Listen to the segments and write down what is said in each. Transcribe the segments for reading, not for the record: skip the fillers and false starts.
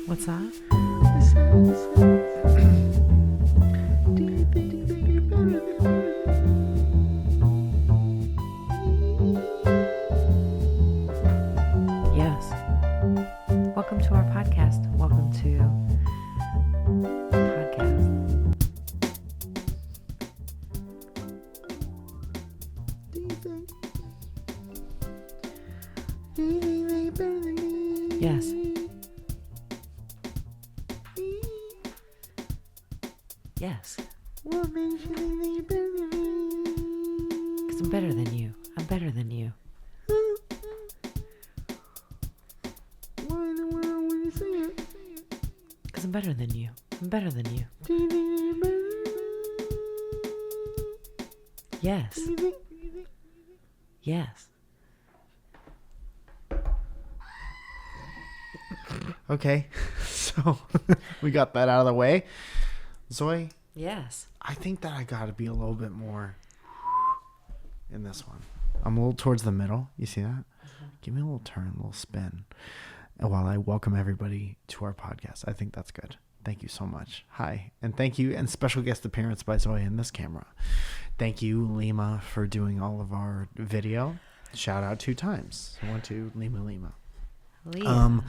What's that? Do you think that you're better than me? Yes. Welcome to our podcast. Welcome to podcast. Do you think that you're better than me? Yes. Yes. What makes you think that you're better than me? Because I'm better than you. I'm better than you. Why in the world would you say it? Because I'm better than you. I'm better than you. Do you think that you're better than me? Yes. Do you think? Yes. Okay, so we got that out of the way. Zoe, Yes. I think that I got to be a little bit more in this one. I'm a little towards the middle. You see that? Mm-hmm. Give me a little turn, a little spin. And while I welcome everybody to our podcast, I think that's good. Thank you so much. Hi. And thank you. And special guest appearance by Zoe in this camera. Thank you, Lima, for doing all of our video. Shout out 2 times. I went to Lima. Leah.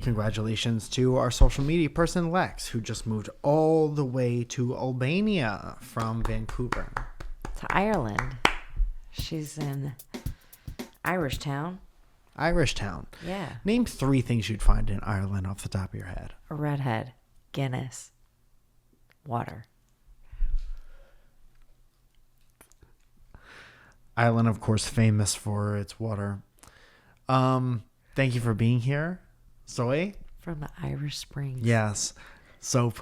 Congratulations to our social media person, Lex, who just moved all the way to Albania from Vancouver. To Ireland. She's in Irish Town. Yeah. Name 3 things you'd find in Ireland off the top of your head. A redhead. Guinness. Water. Ireland, of course, famous for its water. Thank you for being here, Zoe. From the Irish Springs. Yes. Soap,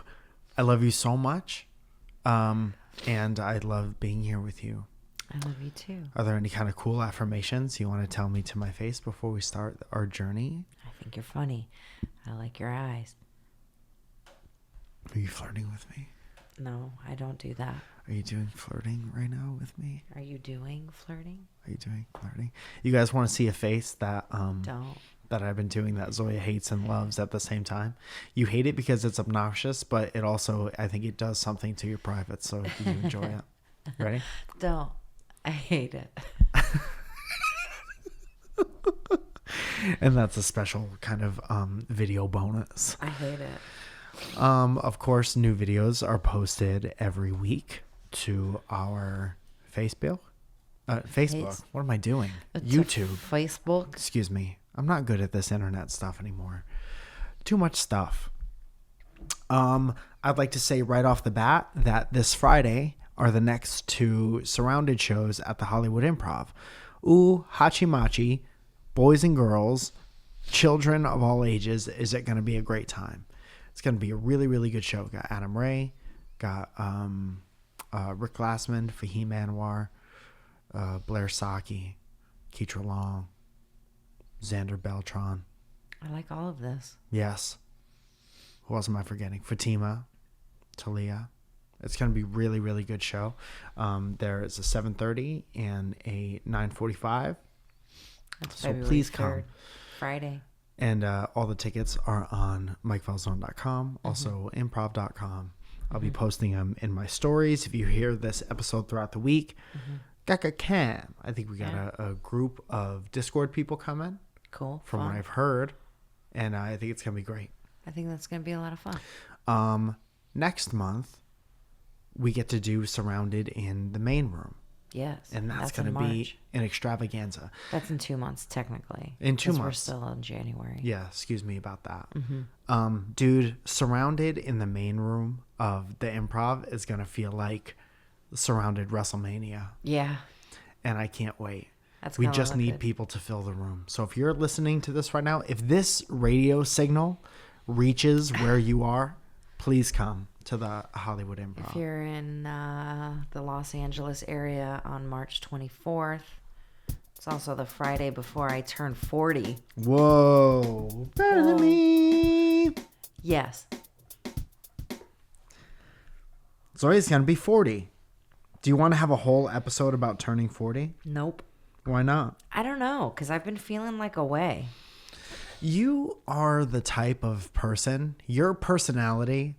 I love you so much. And I love being here with you. I love you too. Are there any kind of cool affirmations you want to tell me to my face before we start our journey? I think you're funny. I like your eyes. Are you flirting with me? No, I don't do that. Are you doing flirting right now with me? Are you doing flirting? Are you doing flirting? You guys want to see a face that Don't. that I've been doing that Zoya hates and loves at the same time? You hate it because it's obnoxious, but it also, I think it does something to your private, so you enjoy it. Ready? Don't. I hate it. And that's a special kind of video bonus. I hate it. Of course, new videos are posted every week to our Facebook. What am I doing? YouTube. Facebook. Excuse me. I'm not good at this internet stuff anymore. Too much stuff. I'd like to say right off the bat that this Friday are the next 2 surrounded shows at the Hollywood Improv. Ooh, Hachimachi, boys and girls, children of all ages. Is it going to be a great time? It's going to be a really, really good show. Got Adam Ray, got Rick Glassman, Fahim Anwar, Blair Saki, Keitra Long, Xander Beltran. I like all of this. Yes. Who else am I forgetting? Fatima, Talia. It's going to be really, really good show. There is a 7:30 and a 9:45. That's So February please 3rd, come. Friday. And all the tickets are on MikeFalzone.com, also improv.com. I'll be posting them in my stories. If you hear this episode throughout the week, Gaka Cam. I think we got a group of Discord people coming. Cool. From fun. what I've heard. And I think it's going to be great. I think that's going to be a lot of fun. Next month, we get to do Surrounded in the main room. Yes. And that's going in to be March. an extravaganza. That's in 2 months, technically. In 2 'cause months. We're still in January. Yeah, excuse me about that. Dude, Surrounded in the main room of the Improv is going to feel like Surrounded WrestleMania. Yeah. And I can't wait. That's We gonna just look need good. people to fill the room. So if you're listening to this right now, if this radio signal reaches where you are, please come to the Hollywood Improv. If you're in the Los Angeles area on March 24th, it's also the Friday before I turn 40. Whoa. Better than me. Yes. Zoe's going to be 40. Do you want to have a whole episode about turning 40? Nope. Why not? I don't know, because I've been feeling like a way. You are the type of person, your personality,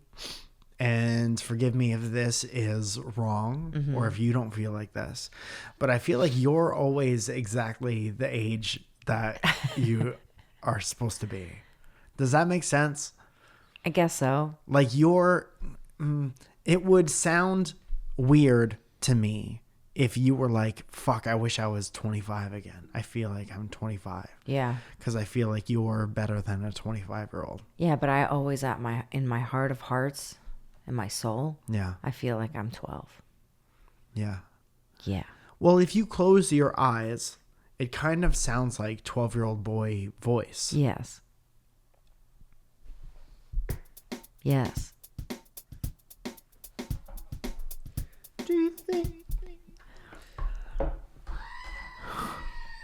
and forgive me if this is wrong or if you don't feel like this, but I feel like you're always exactly the age that you are supposed to be. Does that make sense? I guess so. Like it would sound weird to me if you were like, fuck, I wish I was 25 again. I feel like I'm 25. Yeah. Because I feel like you're better than a 25-year-old. Yeah, but I always in my heart of hearts, in my soul, Yeah. I feel like I'm 12. Yeah. Yeah. Well, if you close your eyes, it kind of sounds like 12-year-old boy voice. Yes. Yes. Do you think?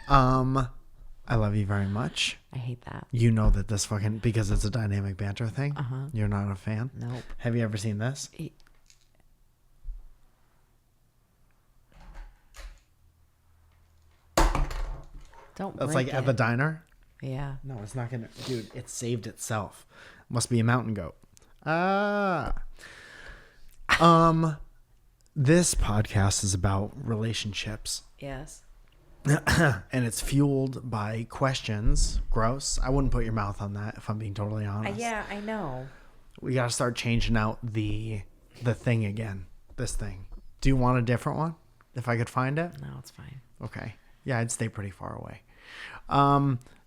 I love you very much. I hate that. You know that this fucking, because it's a dynamic banter thing. You're not a fan. Nope. Have you ever seen this? Don't That's break like at the it. diner. Yeah. No, it's not gonna, dude. It saved itself. Must be a mountain goat. This podcast is about relationships. Yes. And it's fueled by questions. Gross. I wouldn't put your mouth on that if I'm being totally honest. Yeah, I know. We got to start changing out the thing again. This thing. Do you want a different one? If I could find it? No, it's fine. Okay. Yeah, I'd stay pretty far away.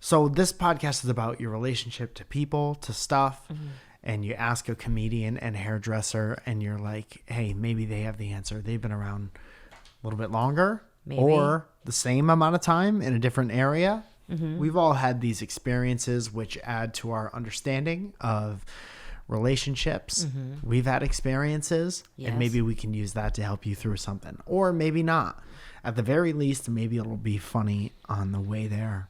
So this podcast is about your relationship to people, to stuff. And you ask a comedian and hairdresser and you're like, hey, maybe they have the answer. They've been around a little bit longer. Maybe. Or the same amount of time in a different area. We've all had these experiences which add to our understanding of relationships. We've had experiences and maybe we can use that to help you through something, or maybe not. At the very least, maybe it'll be funny on the way there.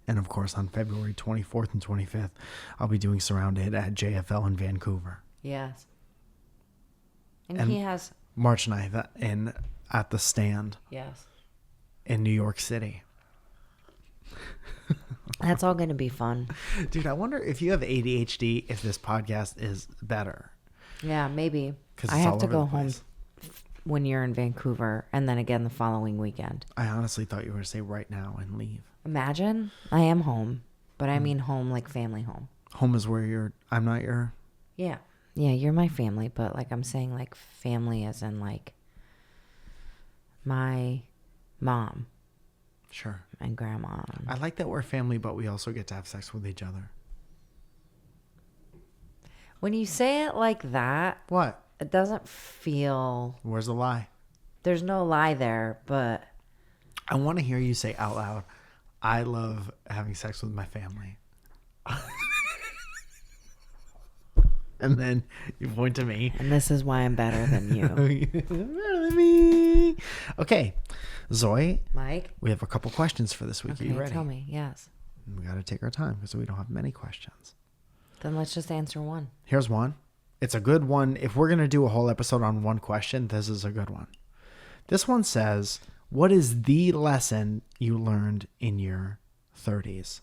And of course, on February 24th and 25th, I'll be doing Surrounded at JFL in Vancouver. Yes. And And- he has. March 9th at the Stand Yes. in New York City. That's all going to be fun. Dude, I wonder if you have ADHD, if this podcast is better. Yeah, maybe. 'Cause I it's have all to over go the home place. when you're in Vancouver and then again the following weekend. I honestly thought you were going to say right now and leave. Imagine I am home, but I mean home like family home. Home is where I'm not your... Yeah. Yeah, you're my family, but like I'm saying like family as in like my mom Sure. and grandma. I like that we're family, but we also get to have sex with each other. When you say it like that, What? it doesn't feel, Where's the lie? there's no lie there, but I want to hear you say out loud, I love having sex with my family. And then you point to me. and this is why I'm better than you. Okay, Zoe, Mike? we have a couple questions for this week. Are you Okay, ready? tell me. Yes. We got to take our time because we don't have many questions. Then let's just answer one. Here's one. It's a good one. If we're going to do a whole episode on one question, this is a good one. This one says, what is the lesson you learned in your 30s?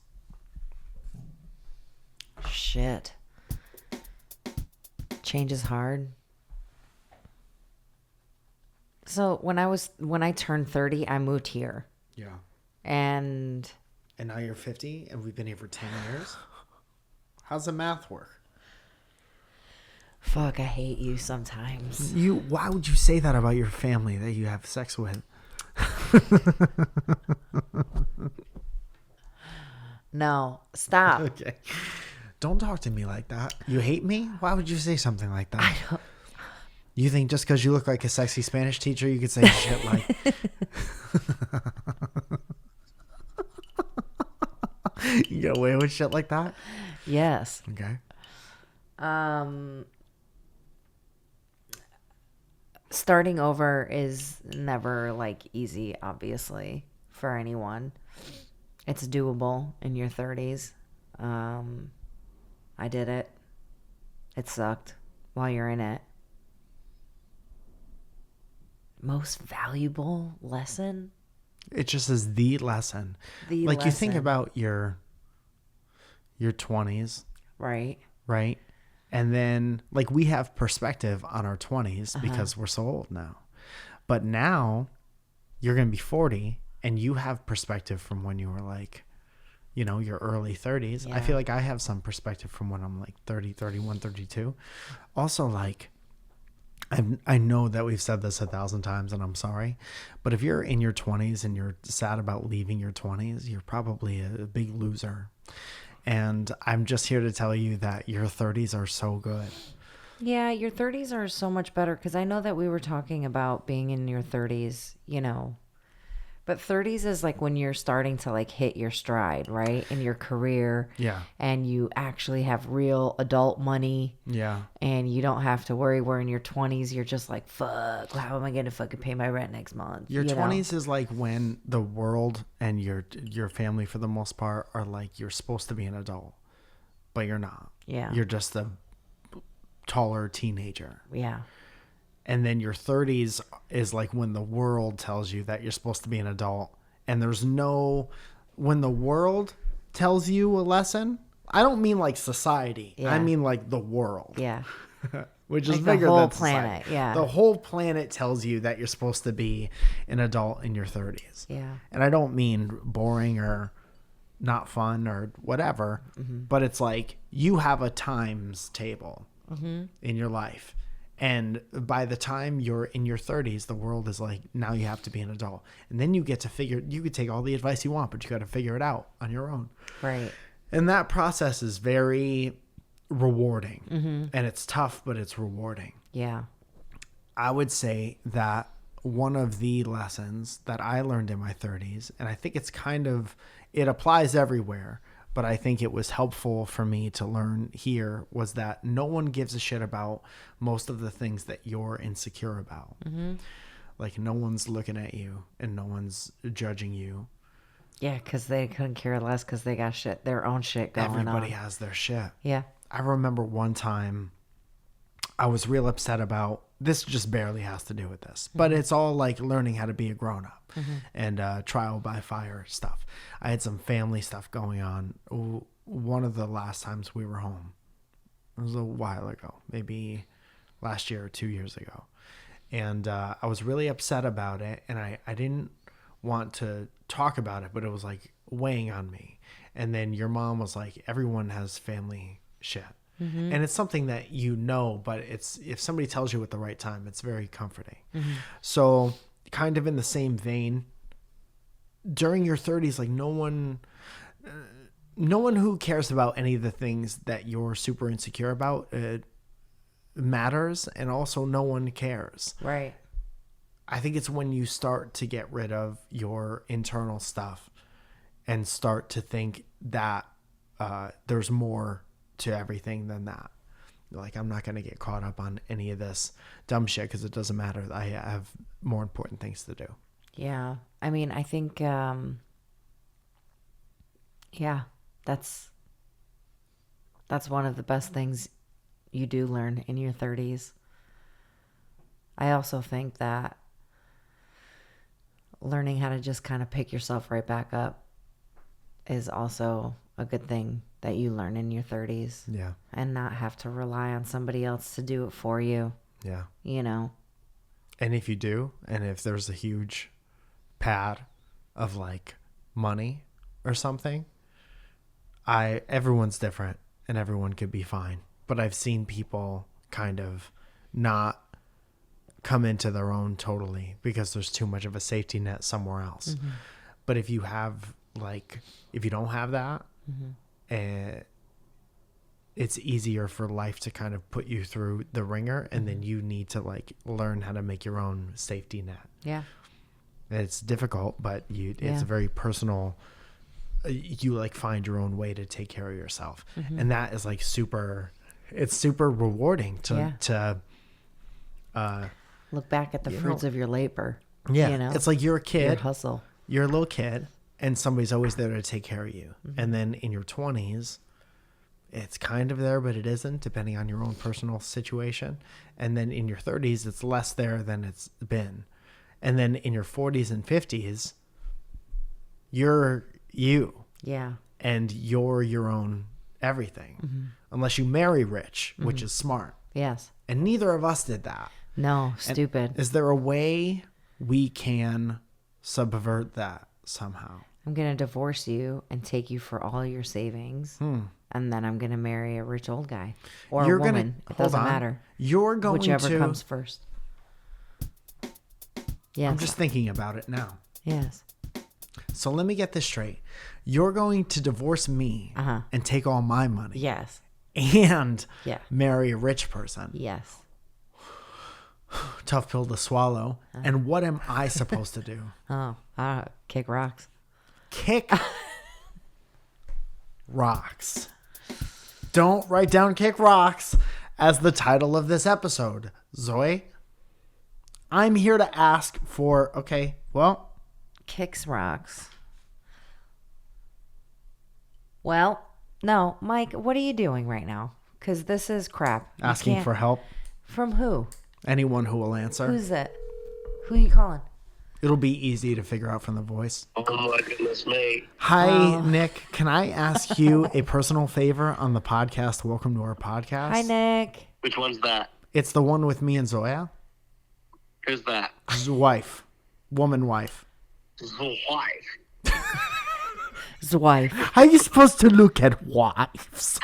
Shit. Change is hard. So when I turned 30, I moved here. Yeah. And And now you're 50 and we've been here for 10 years? How's the math work? fuck, I hate you sometimes. Why would you say that about your family that you have sex with? No, stop. Okay. Don't talk to me like that. You hate me? Why would you say something like that? I don't. You think just because you look like a sexy Spanish teacher, you could say shit like... You get away with shit like that? Yes. Okay. Starting over is never like easy, obviously, for anyone. It's doable in your 30s. I did it. It sucked while you're in it. Most valuable lesson? It just is the lesson. The like you think lesson. about your your 20s, Right. right? And then like we have perspective on our 20s because we're so old now. But now you're going to be 40 and you have perspective from when you were like, you know, your early 30s. I Yeah. feel like I have some perspective from when I'm like 30, 31, 32. Also, like, I know that we've said this 1,000 times and I'm sorry, but if you're in your 20s and you're sad about leaving your 20s, you're probably a big loser. And I'm just here to tell you that your 30s are so good. Yeah, your 30s are so much better because I know that we were talking about being in your 30s, you know, but 30s is like when you're starting to like hit your stride, right? In your career. Yeah. And you actually have real adult money Yeah. and you don't have to worry where in your 20s you're just like, fuck, how am I going to fucking pay my rent next month? Your You know? 20s is like when the world and your family for the most part are like you're supposed to be an adult, but you're not. Yeah. You're just a taller teenager. Yeah. And then your 30s is like when the world tells you that you're supposed to be an adult. And there's no, when the world tells you a lesson, I don't mean like society. Yeah. I mean like the world. Yeah. Which is Like the bigger whole than planet, society. yeah. The whole planet tells you that you're supposed to be an adult in your 30s. Yeah. And I don't mean boring or not fun or whatever, but it's like you have a times table in your life. And by the time you're in your 30s, the world is like, now you have to be an adult. And then you get to figure, you could take all the advice you want, but you got to figure it out on your own. Right. And that process is very rewarding. And it's tough, but it's rewarding. Yeah. I would say that one of the lessons that I learned in my 30s, and I think it's kind of, it applies everywhere, but I think it was helpful for me to learn here, was that no one gives a shit about most of the things that you're insecure about. Like no one's looking at you and no one's judging you. Yeah, because they couldn't care less because they got shit, their own shit going Everybody on. has their shit. Yeah. I remember one time I was real upset about, this just barely has to do with this, but it's all like learning how to be a grown up and trial by fire stuff. I had some family stuff going on. One of the last times we were home, it was a while ago, maybe last year or 2 years ago. And I was really upset about it. And I didn't want to talk about it, but it was like weighing on me. And then your mom was like, everyone has family shit. And it's something that you know, but it's, if somebody tells you at the right time, it's very comforting. So kind of in the same vein, during your 30s, like no one who cares about any of the things that you're super insecure about matters, and also no one cares. Right. I think it's when you start to get rid of your internal stuff and start to think that there's more to everything than that. Like, I'm not going to get caught up on any of this dumb shit because it doesn't matter. I have more important things to do. Yeah. I mean, I think, yeah, that's one of the best things you do learn in your 30s. I also think that learning how to just kind of pick yourself right back up is also a good thing that you learn in your 30s. Yeah. And not have to rely on somebody else to do it for you. Yeah. You know? And if you do, and if there's a huge pad of like money or something, everyone's different and everyone could be fine. But I've seen people kind of not come into their own totally because there's too much of a safety net somewhere else. But if you have if you don't have that, it's easier for life to kind of put you through the ringer, and then you need to like learn how to make your own safety net. Yeah. It's difficult, but it's very personal. You like find your own way to take care of yourself. And that is like super rewarding to look back at the fruits of your labor. Yeah. You know? It's like you're a kid, your hustle. you're a little kid, and somebody's always there to take care of you. And then in your 20s, it's kind of there, but it isn't, depending on your own personal situation. And then in your 30s, it's less there than it's been. And then in your 40s and 50s, you're you. Yeah. And you're your own everything. Unless you marry rich, which is smart. Yes. And neither of us did that. No, stupid. Is there a way we can subvert that somehow? I'm going to divorce you and take you for all your savings. And then I'm going to marry a rich old guy or a woman. It doesn't matter. You're going Whichever comes first. Yes. I'm just thinking about it now. Yes. So let me get this straight. You're going to divorce me and take all my money. Yes. And Yeah. marry a rich person. Yes. Tough pill to swallow. And what am I supposed to do? Kick rocks. Kick rocks. Don't write down kick rocks as the title of this episode. Zoe, I'm here to ask for, okay, well. Kicks rocks. Well, no, Mike, what are you doing right now? Because this is crap. Asking for help. From who? Anyone who will answer. Who's it? Who are you calling? It'll be easy to figure out from the voice. Oh my goodness me. Hi, Nick. Can I ask you a personal favor on the podcast? Welcome to our podcast. Hi, Nick. Which one's that? It's the one with me and Zoya. Who's that? His wife. Woman wife. His wife. His wife. How are you supposed to look at wives?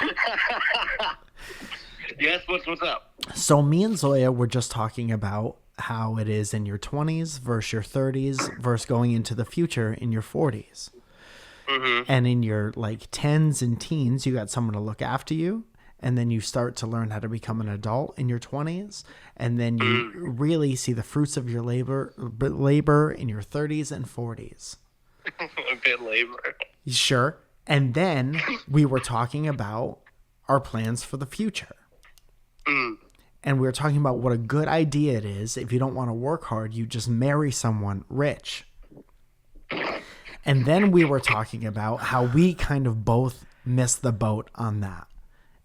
Yes, what's up? So me and Zoya were just talking about how it is in your 20s versus your 30s versus going into the future in your 40s. And in your like 10s and teens, you got someone to look after you. And then you start to learn how to become an adult in your 20s. And then you really see the fruits of your labor in your 30s and 40s. A bit labor. Sure. And then we were talking about our plans for the future. And we were talking about what a good idea it is. If you don't want to work hard, you just marry someone rich. And then we were talking about how we kind of both missed the boat on that.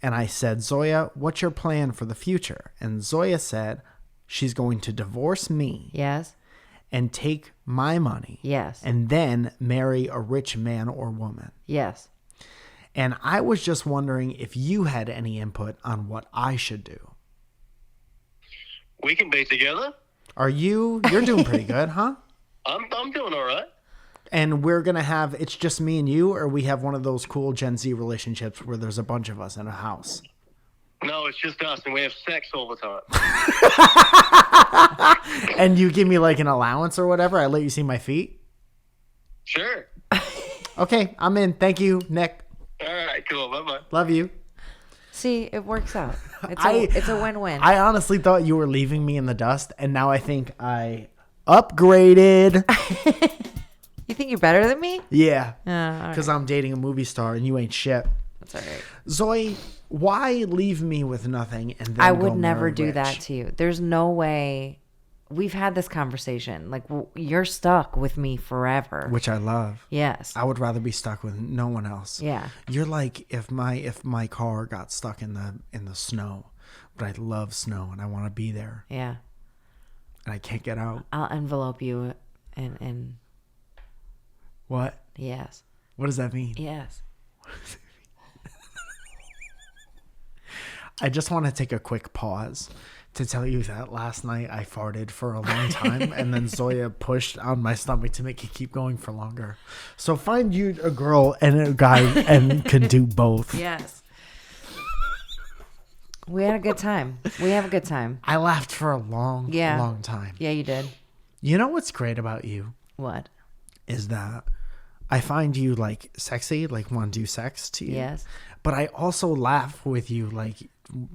And I said, Zoya, what's your plan for the future? And Zoya said she's going to divorce me. Yes. And take my money. Yes. And then marry a rich man or woman. Yes. And I was just wondering if you had any input on what I should do. We can be together. You're doing pretty good, huh? I'm doing all right. And we're going to have, it's just me and you, or we have one of those cool Gen Z relationships where there's a bunch of us in a house? No, it's just us, and we have sex all the time. And you give me like an allowance or whatever? I let you see my feet? Sure. Okay, I'm in. Thank you, Nick. All right, cool. Bye-bye. Love you. See, it works out. It's a win-win. I honestly thought you were leaving me in the dust, and now I think I upgraded. You think you're better than me? Yeah. All Because I'm dating a movie star and you ain't shit. That's all right. Zoe, why leave me with nothing and then I go would never marry do rich? that to you. There's no way. We've had this conversation. Like, you're stuck with me forever. Which I love. Yes. I would rather be stuck with no one else. Yeah. You're like if my car got stuck in the snow, but I love snow and I want to be there Yeah. and I can't get out. I'll envelope you and What? yes. What does that mean? Yes. I just want to take a quick pause to tell you that last night I farted for a long time and then Zoya pushed on my stomach to make it keep going for longer. So find you a girl and a guy and can do both. Yes. We had a good time. We have a good time. I laughed for a long time. Yeah, you did. You know what's great about you What? is that I find you like sexy, like want to do sex to you. Yes. But I also laugh with you like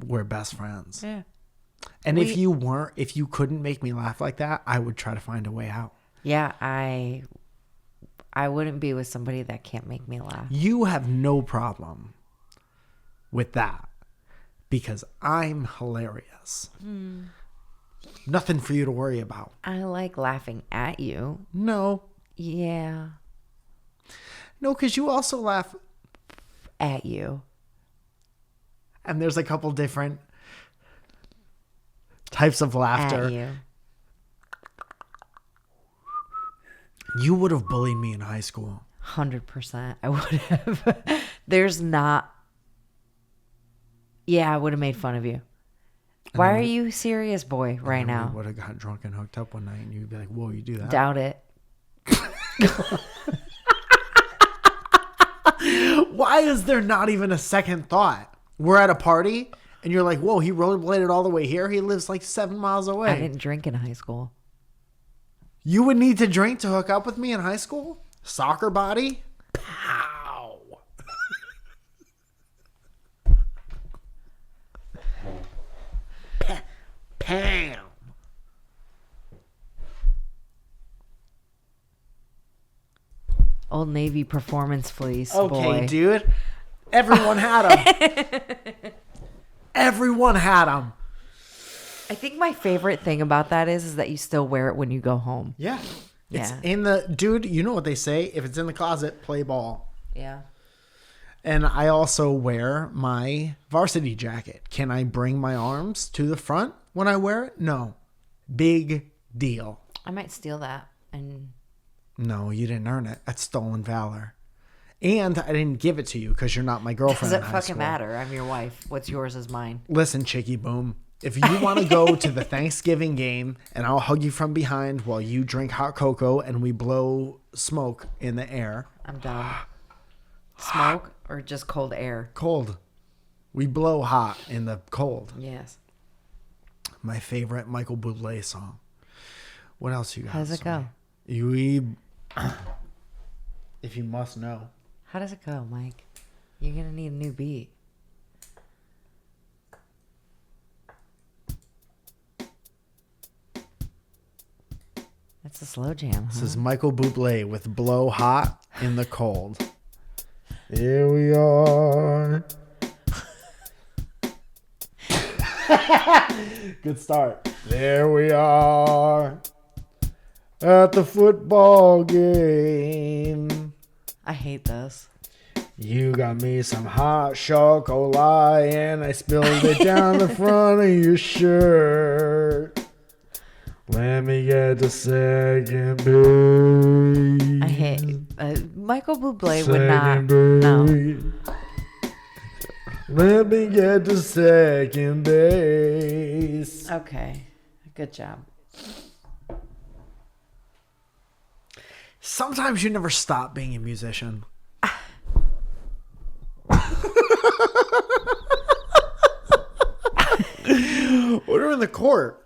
we're best friends. Yeah. And if you couldn't make me laugh like that, I would try to find a way out. Yeah, I wouldn't be with somebody that can't make me laugh. You have no problem with that because I'm hilarious. Nothing for you to worry about. I like laughing at you. No. Yeah. No, because you also laugh. At you. And there's a couple different types of laughter. At you. You would have bullied me in high school. 100%. I would have. There's not Yeah, I would have made fun of you. Why are you serious, boy, right And then now? we would have got drunk and hooked up one night, and you'd be like, "Whoa, you do that?" Doubt it. Why is there not even a second thought? We're at a party, and you're like, "Whoa, he rollerbladed all the way here. He lives like 7 miles away." I didn't drink in high school. You would need to drink to hook up with me in high school? Soccer body? Pow. Pam. Old Navy performance fleece, Okay, boy. dude. Everyone had them. Everyone had them. I think my favorite thing about that is that you still wear it when you go home. Yeah. It's Yeah. in the... Dude, you know what they say? If it's in the closet, play ball. Yeah. And I also wear my varsity jacket. Can I bring my arms to the front when I wear it? No. Big deal. I might steal that. And No, you didn't earn it. That's stolen valor. And I didn't give it to you because you're not my girlfriend. does it in high fucking school. matter? I'm your wife. What's yours is mine. Listen, Chicky Boom. If you want to go to the Thanksgiving game and I'll hug you from behind while you drink hot cocoa and we blow smoke in the air. I'm done. Smoke or just cold air? Cold. We blow hot in the cold. Yes. My favorite Michael Bublé song. What else you got? How does it go? If you must know. How does it go, Mike? You're going to need a new beat. That's a slow jam, This huh? is Michael Bublé with Blow Hot in the Cold. Here we are. Good start. There we are at the football game. I hate this. You got me some hot chocolate and I spilled it down the front of your shirt. Let me get to second base. I hate Michael Bublé would Second not. No. base. Let me get to second base. Okay. Good job. Sometimes you never stop being a musician. Order in the court.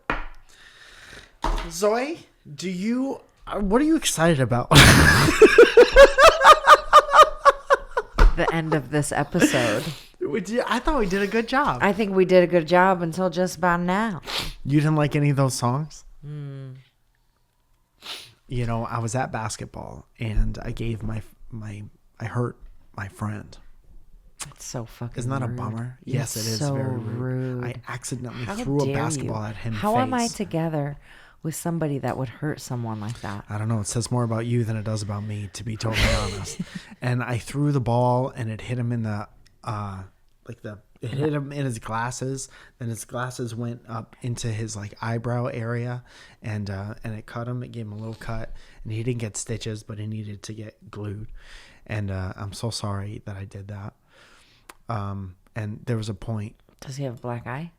Zoe, what are you excited about? The end of this episode. I thought we did a good job. I think we did a good job until just about now. You didn't like any of those songs? You know, I was at basketball and I gave I hurt my friend. It's so fucking Isn't that rude. a bummer? You're Yes, it is so very rude. I rude. accidentally How threw a dare basketball you? at him. How am I face. together with somebody that would hurt someone like that? I don't know. It says more about you than it does about me, to be totally honest. And I threw the ball, and it hit him in the it hit him in his glasses. Then his glasses went up into his like eyebrow area, and it cut him. It gave him a little cut, and he didn't get stitches, but he needed to get glued. And I'm so sorry that I did that. And there was a point. Does he have a black eye?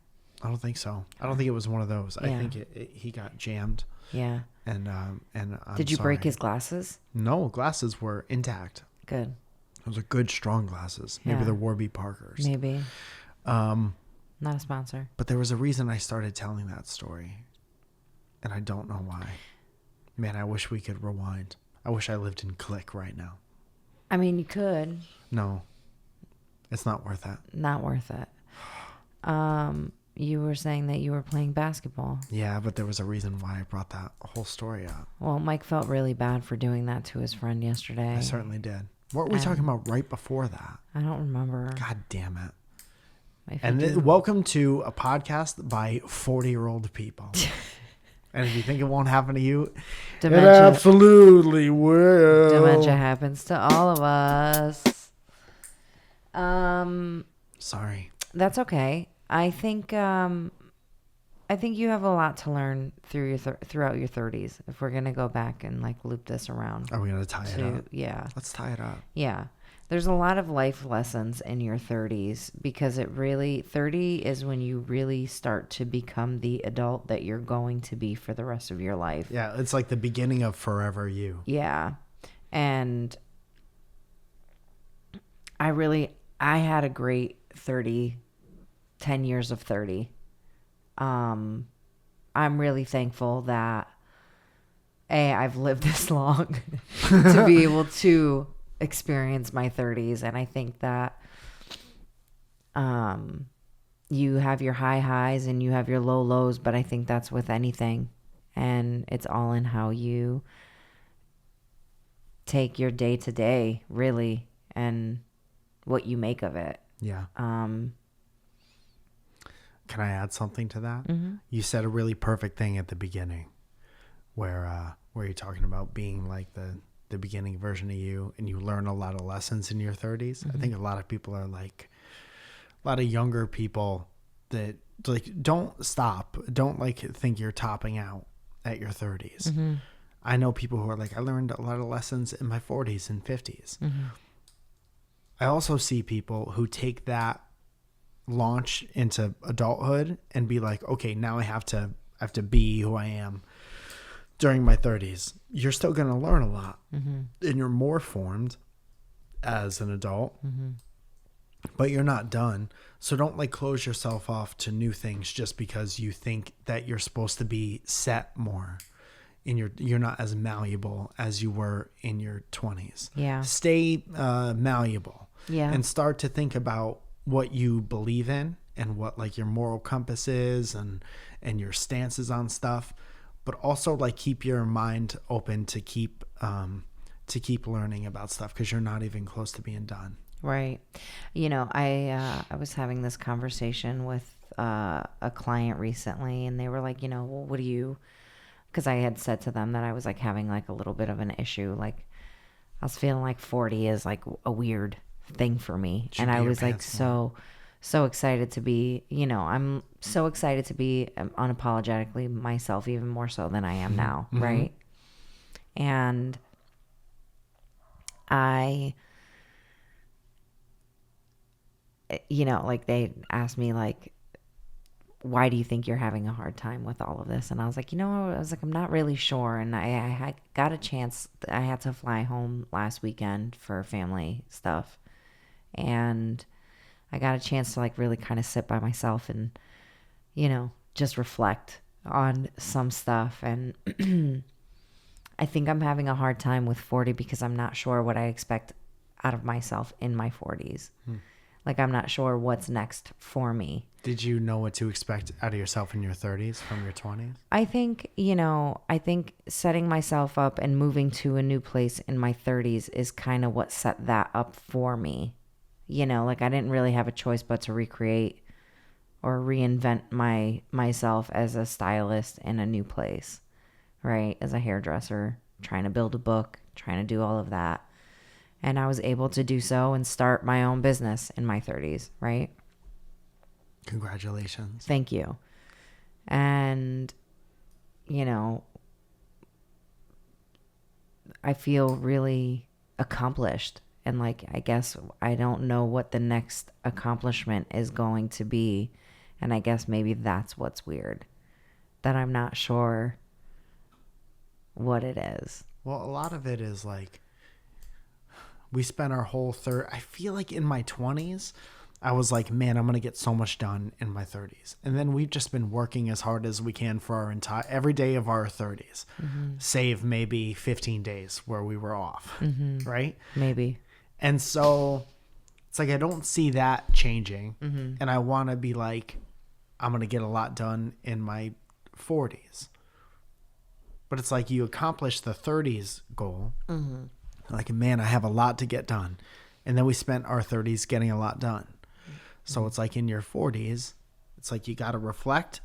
I don't think so. I don't think it was one of those. I Yeah. think he got jammed. Yeah. And I'm Did you break sorry. his glasses? No, glasses were intact. Good. Those are good, strong glasses. Maybe Yeah. they're Warby Parkers. Maybe. Not a sponsor. But there was a reason I started telling that story. And I don't know why. Man, I wish we could rewind. I wish I lived in Click right now. I mean, you could. No. It's not worth it. Not worth it. You were saying that you were playing basketball. Yeah, but there was a reason why I brought that whole story up. Well, Mike felt really bad for doing that to his friend yesterday. I certainly did. What were we talking about right before that? I don't remember. God damn it. If And you do- welcome to a podcast by 40-year-old people. And if you think it won't happen to you, it Dementia. absolutely will. Dementia happens to all of us. Sorry. That's okay. I think you have a lot to learn through your throughout your 30s. If we're gonna go back and like loop this around, Are we going to tie it up? yeah, Let's tie it up. yeah. There's a lot of life lessons in your 30s because 30 is when you really start to become the adult that you're going to be for the rest of your life. Yeah, it's like the beginning of forever you. Yeah. And I had a great 10 years of 30. I'm really thankful that I've lived this long to be able to experience my 30s. And I think that you have your high highs and you have your low lows, but I think that's with anything. And it's all in how you take your day to day, really, and what you make of it. Yeah. Can I add something to that? Mm-hmm. You said a really perfect thing at the beginning where you're talking about being like the beginning version of you, and you learn a lot of lessons in your 30s. Mm-hmm. I think a lot of people are like, a lot of younger people that like, don't stop. Don't like think you're topping out at your 30s. Mm-hmm. I know people who are like, I learned a lot of lessons in my 40s and 50s. Mm-hmm. I also see people who take that launch into adulthood and be like, okay, now I have to be who I am during my 30s. You're still going to learn a lot, Mm-hmm. and you're more formed as an adult, Mm-hmm. but you're not done. So don't like close yourself off to new things just because you think that you're supposed to be set more and you're not as malleable as you were in your 20s. Yeah. Stay malleable. Yeah. And start to think about what you believe in and what like your moral compass is and your stances on stuff, but also like keep your mind open to keep learning about stuff, because you're not even close to being done. Right. You know, I was having this conversation with a client recently, and they were like, well, what do you, because I had said to them that I was like having like a little bit of an issue. Like I was feeling like 40 is like a weird thing for me. Should And be I your was like, pants more. so excited to be, I'm so excited to be unapologetically myself, even more so than I am now. Mm-hmm. Right. And like they asked me like, why do you think you're having a hard time with all of this? And I was like, I'm not really sure. And I had got a chance. I had to fly home last weekend for family stuff. And I got a chance to like really kind of sit by myself and, just reflect on some stuff. And I think I'm having a hard time with 40 because I'm not sure what I expect out of myself in my 40s. Like, I'm not sure what's next for me. Did you know what to expect out of yourself in your 30s from your 20s? I think, setting myself up and moving to a new place in my 30s is kind of what set that up for me. Like I didn't really have a choice but to recreate or reinvent myself as a stylist in a new place, right? As a hairdresser, trying to build a book, trying to do all of that. And I was able to do so and start my own business in my 30s, right? Congratulations. Thank you. And, I feel really accomplished. And like, I guess I don't know what the next accomplishment is going to be. And I guess maybe that's what's weird, that I'm not sure what it is. Well, a lot of it is like, we spent our whole I feel like in my 20s, I was like, man, I'm going to get so much done in my 30s. And then we've just been working as hard as we can for every day of our 30s, save maybe 15 days where we were off, right? Maybe. And so it's like, I don't see that changing. And I want to be like, I'm going to get a lot done in my 40s. But it's like you accomplish the 30s goal. Like, man, I have a lot to get done. And then we spent our 30s getting a lot done. So it's like in your 40s, it's like you got to reflect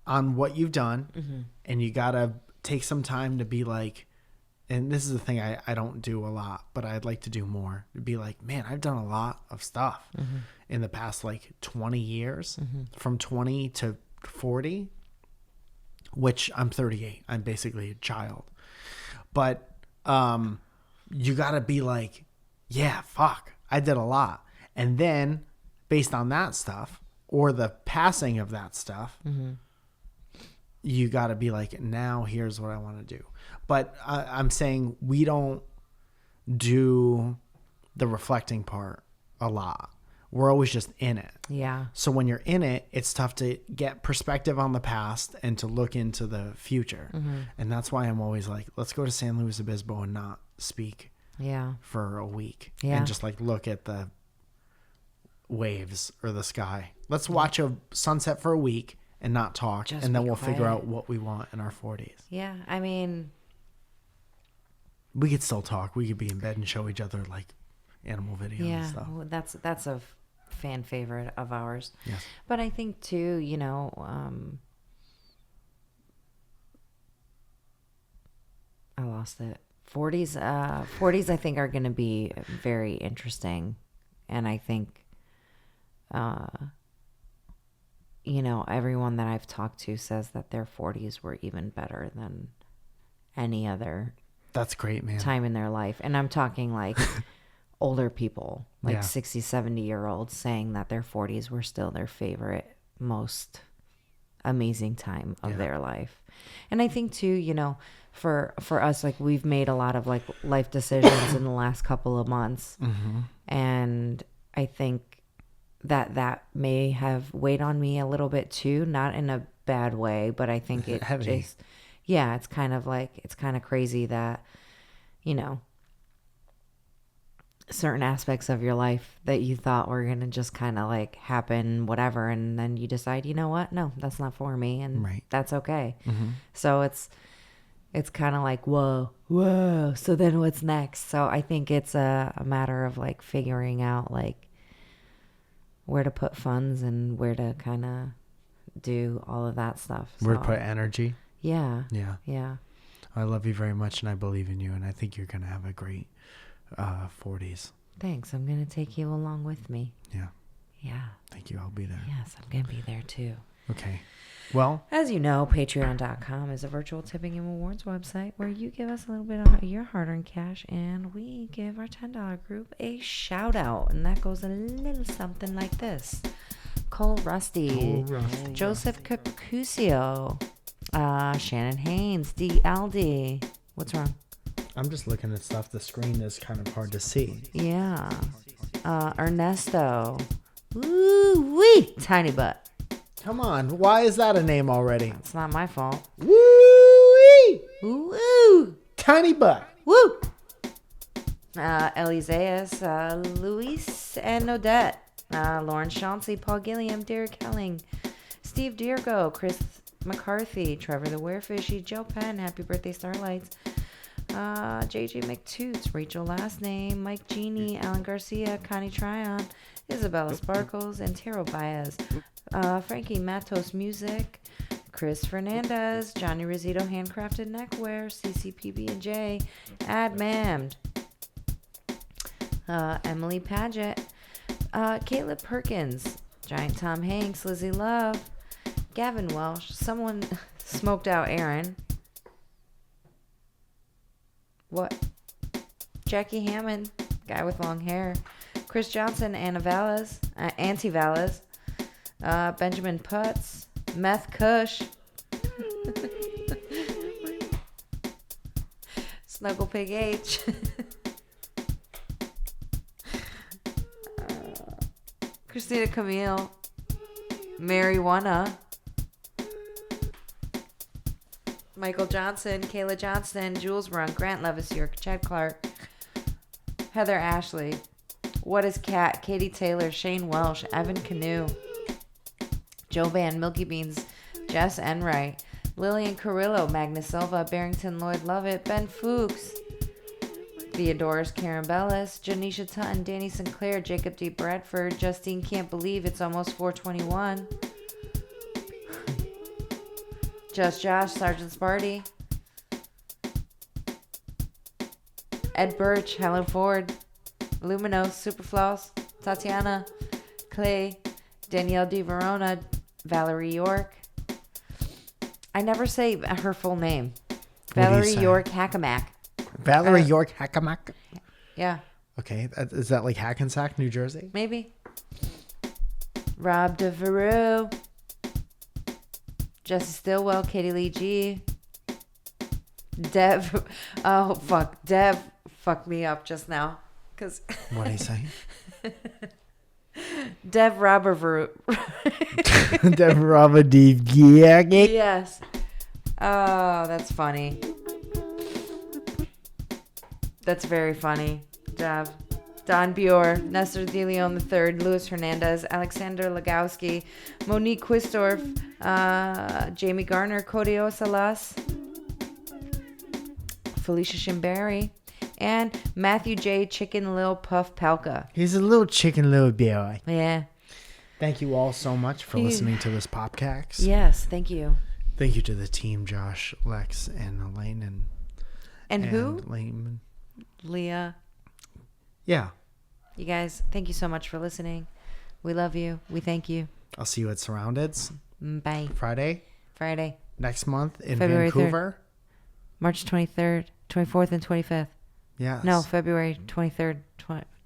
on what you've done. And you got to take some time to be like, and this is the thing I don't do a lot, but I'd like to do more. To be like, man, I've done a lot of stuff in the past like 20 years, from 20 to 40, which I'm 38. I'm basically a child. But you got to be like, Yeah, fuck. I did a lot. And then based on that stuff or the passing of that stuff, you got to be like, now here's what I want to do. But I'm saying we don't do the reflecting part a lot. We're always just in it. Yeah. So when you're in it, it's tough to get perspective on the past and to look into the future. And that's why I'm always like, let's go to San Luis Obispo and not speak Yeah. for a week. Yeah. And just like look at the waves or the sky. Let's watch a sunset for a week and not talk. Just and then be we'll figure quiet. out what we want in our 40s. Yeah. I mean, We could still talk. We could be in bed and show each other like animal videos and yeah, stuff. well, that's a fan favorite of ours. Yes. But I think too, I lost it. 40s, 40s I think are going to be very interesting. And I think, everyone that I've talked to says that their 40s were even better than any other That's great, man. time in their life. And I'm talking like older people, like Yeah. 60, 70-year-olds saying that their 40s were still their favorite, most amazing time of their life. And I think too, for us, like we've made a lot of like life decisions in the last couple of months. And I think that may have weighed on me a little bit too, not in a bad way, but I think it Heavy. just, yeah, it's kind of crazy that, certain aspects of your life that you thought were going to just kind of like happen, whatever. And then you decide, you know what? No, that's not for me. And Right. that's okay. So it's kind of like, whoa. So then what's next? So I think it's a matter of like figuring out like where to put funds and where to kind of do all of that stuff. Where to So, put energy. yeah. Yeah. Yeah. I love you very much and I believe in you. And I think you're going to have a great 40s. Thanks. I'm going to take you along with me. Yeah. Yeah. Thank you. I'll be there. Yes, I'm going to be there too. Okay. Well, As you know, patreon.com is a virtual tipping and rewards website where you give us a little bit of your hard-earned cash and we give our $10 group a shout out. And that goes a little something like this. Cole Rusty, Joseph Capusio, Shannon Haynes, D. Aldi. What's wrong? I'm just looking at stuff. The screen is kind of hard to see. Yeah. Ernesto. Woo-wee. Tiny Butt. Come on. Why is that a name already? It's not my fault. Woo! Woo! Tiny butt. Woo! Eliseus, Luis, and Odette. Lauren Chauncey, Paul Gilliam, Derek Helling, Steve Diergo, Chris McCarthy, Trevor the Wearfishy, Joe Penn, Happy Birthday Starlights, JJ McToots, Rachel Last Name, Mike Genie, Alan Garcia, Connie Tryon, Isabella Sparkles, and Taro Baez, Frankie Matos Music, Chris Fernandez, Johnny Rizito Handcrafted Neckwear, CCPB&J, Ad Mammed, Emily Paget, Caleb Perkins, Giant Tom Hanks, Lizzie Love, Gavin Welsh, someone smoked out Aaron. What? Jackie Hammond, guy with long hair. Chris Johnson, Anna Valles, Auntie Valles, Benjamin Putz, Meth Kush, Snuggle Pig H, Christina Camille, Marijuana, Michael Johnson, Kayla Johnston, Jules Run, Grant Levis York, Chad Clark, Heather Ashley, What is Cat, Katie Taylor, Shane Welsh, Evan Canoe, Joe Van, Milky Beans, Jess Enright, Lillian Carrillo, Magnus Silva, Barrington Lloyd Lovett, Ben Fuchs, Theodorus Karen Bellis, Janisha Tutton, Danny Sinclair, Jacob D. Bradford, Justine Can't Believe It's Almost 421, Just Josh, Sergeant Sparty, Ed Birch, Helen Ford, Luminos, Superfloss, Tatiana, Clay, Danielle D. Verona, Valerie York. I never say her full name. do you Valerie say? York Hackamack. Valerie York Hackamack. Yeah. Okay, is that like Hackensack, New Jersey? Maybe. Rob DeVaru. Jesse Stillwell, Katie Lee G. Dev. Oh, fuck. Dev fucked me up just now. Cause What are you saying? Dev Robberveru. Deborah Deep. Yes. Oh, that's funny. That's very funny. Dev. Don Bior, Nestor De Leon III, Luis Hernandez, Alexander Legowski, Monique Quistorf, Jamie Garner, Cody Osalas, Felicia Shimberry, and Matthew J. Chicken Lil Puff Palka. He's a little chicken little boy. Yeah. Thank you all so much for listening to this podcast. Yes, thank you. Thank you to the team, Josh, Lex, and Elaine. And who? Lehman. Leah. Yeah. You guys, thank you so much for listening. We love you. We thank you. I'll see you at Surroundeds Bye. Friday. next month in February 3rd. Vancouver. March 23rd, 24th, and 25th. Yes. No, February 23rd,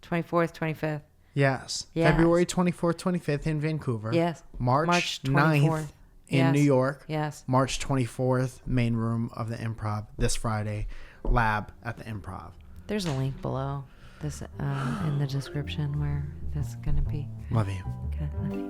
24th, 25th. Yes. Yes. February 24th, 25th in Vancouver. Yes. March 24th. 9th in Yes. New York. Yes. March 24th, main room of the Improv this Friday. Lab at the Improv. There's a link below this in the description where this is going to be. Love you. Okay, love you.